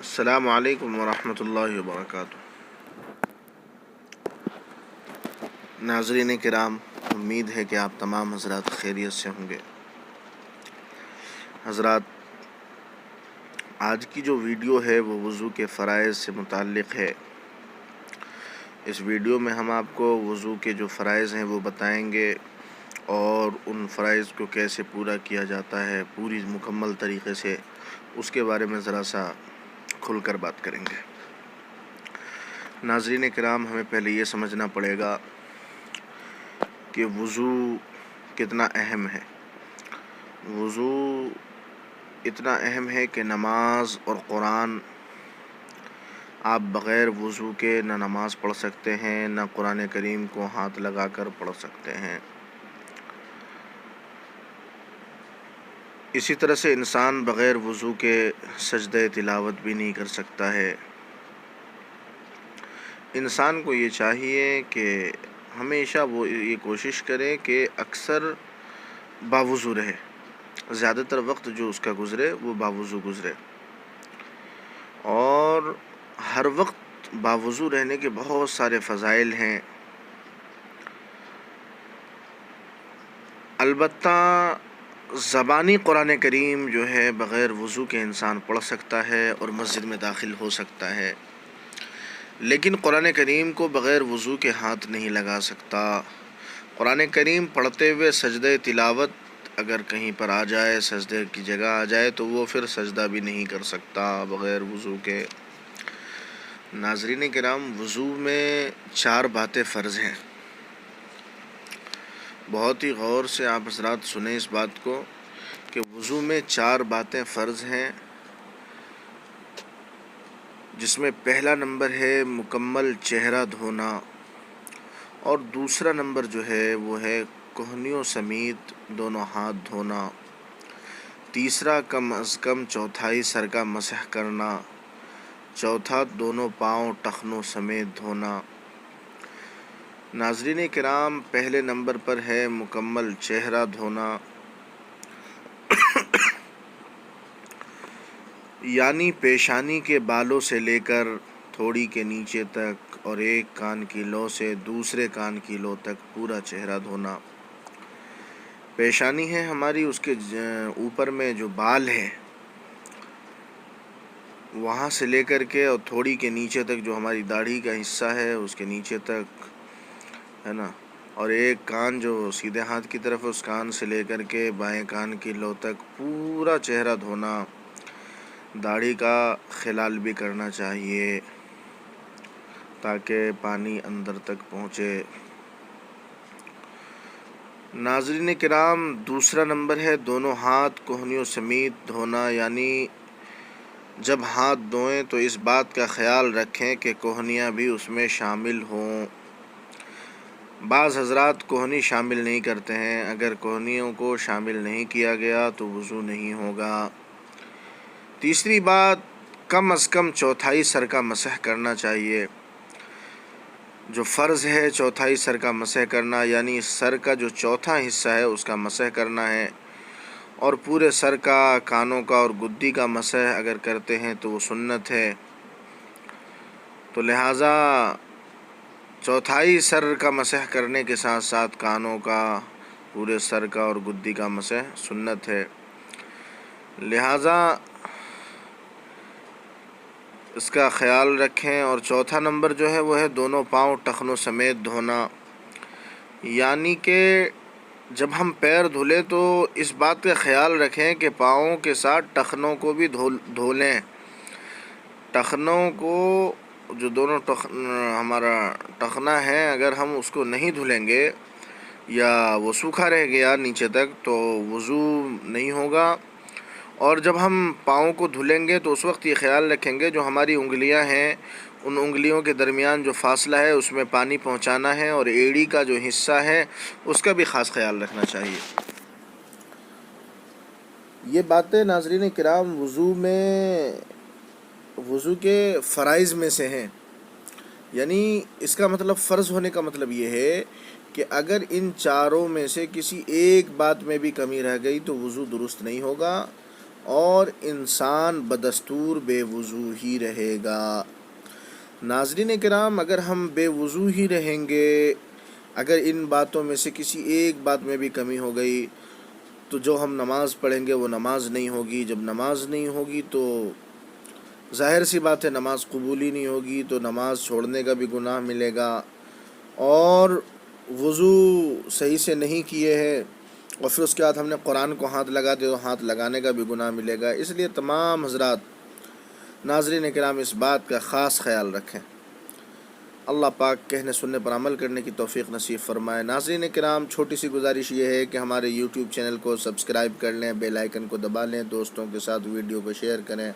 السلام علیکم ورحمۃ اللہ وبرکاتہ۔ ناظرین کرام، امید ہے کہ آپ تمام حضرات خیریت سے ہوں گے۔ حضرات، آج کی جو ویڈیو ہے وہ وضو کے فرائض سے متعلق ہے۔ اس ویڈیو میں ہم آپ کو وضو کے جو فرائض ہیں وہ بتائیں گے اور ان فرائض کو کیسے پورا کیا جاتا ہے پوری مکمل طریقے سے، اس کے بارے میں ذرا سا کھل کر بات کریں گے۔ ناظرین کرام، ہمیں پہلے یہ سمجھنا پڑے گا کہ وضو کتنا اہم ہے۔ وضو اتنا اہم ہے کہ نماز اور قرآن آپ بغیر وضو کے نہ نماز پڑھ سکتے ہیں، نہ قرآن کریم کو ہاتھ لگا کر پڑھ سکتے ہیں۔ اسی طرح سے انسان بغیر وضو کے سجدہ تلاوت بھی نہیں کر سکتا ہے۔ انسان کو یہ چاہیے کہ ہمیشہ وہ یہ کوشش کرے کہ اکثر باوضو رہے، زیادہ تر وقت جو اس کا گزرے وہ باوضو گزرے، اور ہر وقت باوضو رہنے کے بہت سارے فضائل ہیں۔ البتہ زبانی قرآن کریم جو ہے بغیر وضو کے انسان پڑھ سکتا ہے اور مسجد میں داخل ہو سکتا ہے، لیکن قرآن کریم کو بغیر وضو کے ہاتھ نہیں لگا سکتا۔ قرآن کریم پڑھتے ہوئے سجدہ تلاوت اگر کہیں پر آ جائے، سجدے کی جگہ آ جائے، تو وہ پھر سجدہ بھی نہیں کر سکتا بغیر وضو کے۔ ناظرین کرام، وضو میں 4 باتیں فرض ہیں۔ بہت ہی غور سے آپ حضرات سنیں اس بات کو کہ وضو میں 4 باتیں فرض ہیں، جس میں پہلا نمبر ہے مکمل چہرہ دھونا، اور دوسرا نمبر جو ہے وہ ہے کہنیوں سمیت دونوں ہاتھ دھونا، تیسرا کم از کم چوتھائی سر کا مسح کرنا، چوتھا دونوں پاؤں ٹخنوں سمیت دھونا۔ ناظرین کرام، پہلے نمبر پر ہے مکمل چہرہ دھونا، یعنی پیشانی کے بالوں سے لے کر تھوڑی کے نیچے تک اور ایک کان کی لو سے دوسرے کان کی لو تک پورا چہرہ دھونا۔ پیشانی ہے ہماری، اس کے اوپر میں جو بال ہے وہاں سے لے کر کے اور تھوڑی کے نیچے تک جو ہماری داڑھی کا حصہ ہے اس کے نیچے تک ہے نا، اور ایک کان جو سیدھے ہاتھ کی طرف، اس کان سے لے کر کے بائیں کان کی لو تک پورا چہرہ دھونا۔ داڑھی کا خلال بھی کرنا چاہیے تاکہ پانی اندر تک پہنچے۔ ناظرین کرام، دوسرا نمبر ہے دونوں ہاتھ کوہنیوں سمیت دھونا، یعنی جب ہاتھ دھوئیں تو اس بات کا خیال رکھیں کہ کوہنیاں بھی اس میں شامل ہوں۔ بعض حضرات کوہنی شامل نہیں کرتے ہیں، اگر کوہنیوں کو شامل نہیں کیا گیا تو وضو نہیں ہوگا۔ تیسری بات، کم از کم چوتھائی سر کا مسح کرنا چاہیے۔ جو فرض ہے چوتھائی سر کا مسح کرنا، یعنی سر کا جو چوتھا حصہ ہے اس کا مسح کرنا ہے، اور پورے سر کا، کانوں کا اور گدی کا مسح اگر کرتے ہیں تو وہ سنت ہے۔ تو لہٰذا چوتھائی سر کا مسح کرنے کے ساتھ ساتھ کانوں کا، پورے سر کا اور گدی کا مسح سنت ہے۔ لہٰذا اس کا خیال رکھیں۔ اور چوتھا نمبر جو ہے وہ ہے دونوں پاؤں ٹخنوں سمیت دھونا، یعنی کہ جب ہم پیر دھلیں تو اس بات کا خیال رکھیں کہ پاؤں کے ساتھ ٹخنوں کو بھی دھو لیں۔ ٹخنوں کو، جو دونوں ہمارا ٹخنا ہے، اگر ہم اس کو نہیں دھلیں گے یا وہ سوکھا رہ گیا نیچے تک تو وضو نہیں ہوگا۔ اور جب ہم پاؤں کو دھلیں گے تو اس وقت یہ خیال رکھیں گے جو ہماری انگلیاں ہیں ان انگلیوں کے درمیان جو فاصلہ ہے اس میں پانی پہنچانا ہے، اور ایڑی کا جو حصہ ہے اس کا بھی خاص خیال رکھنا چاہیے۔ یہ باتیں ناظرین کرام وضو کے فرائض میں سے ہیں، یعنی اس کا مطلب فرض ہونے کا مطلب یہ ہے کہ اگر ان چاروں میں سے کسی ایک بات میں بھی کمی رہ گئی تو وضو درست نہیں ہوگا، اور انسان بدستور بے وضو ہی رہے گا۔ ناظرین کرام، اگر ہم بے وضو ہی رہیں گے، اگر ان باتوں میں سے کسی ایک بات میں بھی کمی ہو گئی تو جو ہم نماز پڑھیں گے وہ نماز نہیں ہوگی۔ جب نماز نہیں ہوگی تو ظاہر سی بات ہے نماز قبول ہی نہیں ہوگی، تو نماز چھوڑنے کا بھی گناہ ملے گا، اور وضو صحیح سے نہیں کیے ہے اور پھر اس کے بعد ہم نے قرآن کو ہاتھ لگا دے تو ہاتھ لگانے کا بھی گناہ ملے گا۔ اس لیے تمام حضرات ناظرین کرام اس بات کا خاص خیال رکھیں۔ اللہ پاک کہنے سننے پر عمل کرنے کی توفیق نصیب فرمائے۔ ناظرین کرام، چھوٹی سی گزارش یہ ہے کہ ہمارے یوٹیوب چینل کو سبسکرائب کر لیں، بیل آئیکن کو دبا لیں، دوستوں کے ساتھ ویڈیو کو شیئر کریں۔